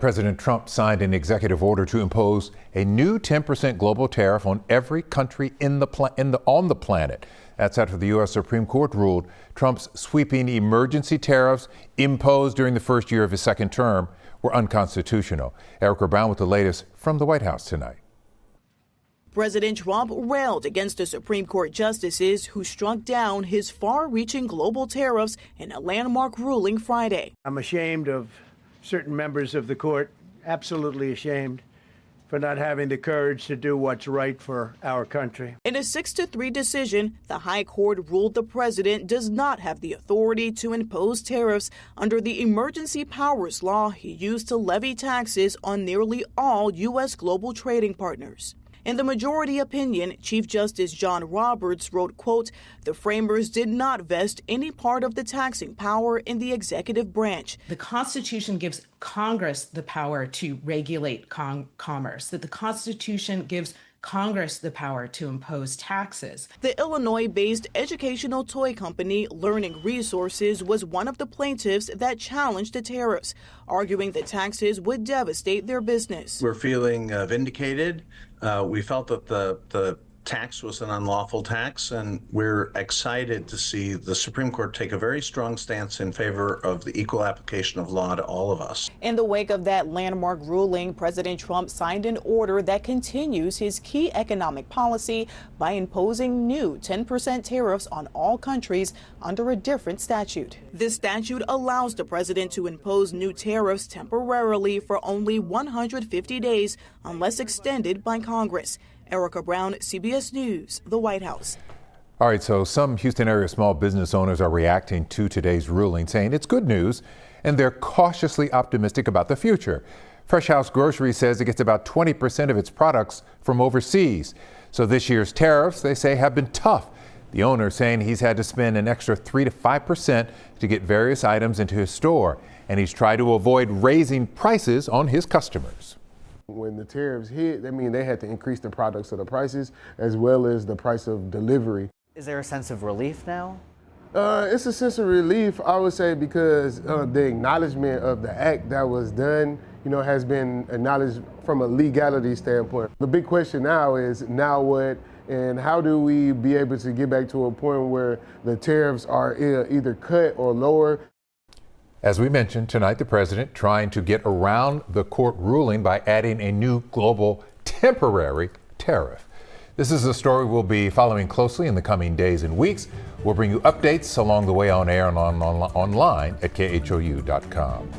President Trump signed an executive order to impose a new 10% global tariff on every country on the planet. That's after the U.S. Supreme Court ruled Trump's sweeping emergency tariffs imposed during the first year of his second term were unconstitutional. Erica Brown with the latest from the White House tonight. President Trump railed against the Supreme Court justices who struck down his far-reaching global tariffs in a landmark ruling Friday. I'm ashamed of certain members of the court, absolutely ashamed, for not having the courage to do what's right for our country. In a 6-3 decision, the High Court ruled the president does not have the authority to impose tariffs under the emergency powers law he used to levy taxes on nearly all U.S. global trading partners. In the majority opinion, Chief Justice John Roberts wrote, quote, "The framers did not vest any part of the taxing power in the executive branch. The Constitution gives Congress the power to regulate commerce, that the Constitution gives Congress the power to impose taxes." The Illinois-based educational toy company Learning Resources was one of the plaintiffs that challenged the tariffs, arguing the taxes would devastate their business. We're feeling vindicated. We felt that the tax was an unlawful tax, and we're excited to see the Supreme Court take a very strong stance in favor of the equal application of law to all of us. In the wake of that landmark ruling, President Trump signed an order that continues his key economic policy by imposing new 10% tariffs on all countries under a different statute. This statute allows the president to impose new tariffs temporarily for only 150 days unless extended by Congress. Erica Brown, CBS News, the White House. All right, so some Houston area small business owners are reacting to today's ruling, saying it's good news, and they're cautiously optimistic about the future. Fresh House Grocery says it gets about 20% of its products from overseas. So this year's tariffs, they say, have been tough. The owner saying he's had to spend an extra 3 to 5% to get various items into his store, and he's tried to avoid raising prices on his customers. When the tariffs hit, that means they had to increase the products of the prices as well as the price of delivery. Is there a sense of relief now? It's a sense of relief, I would say, because the acknowledgement of the act that was done, has been acknowledged from a legality standpoint. The big question now is, now what, and how do we be able to get back to a point where the tariffs are either cut or lower? As we mentioned tonight, the president trying to get around the court ruling by adding a new global temporary tariff. This is a story we'll be following closely in the coming days and weeks. We'll bring you updates along the way on air and online at khou.com.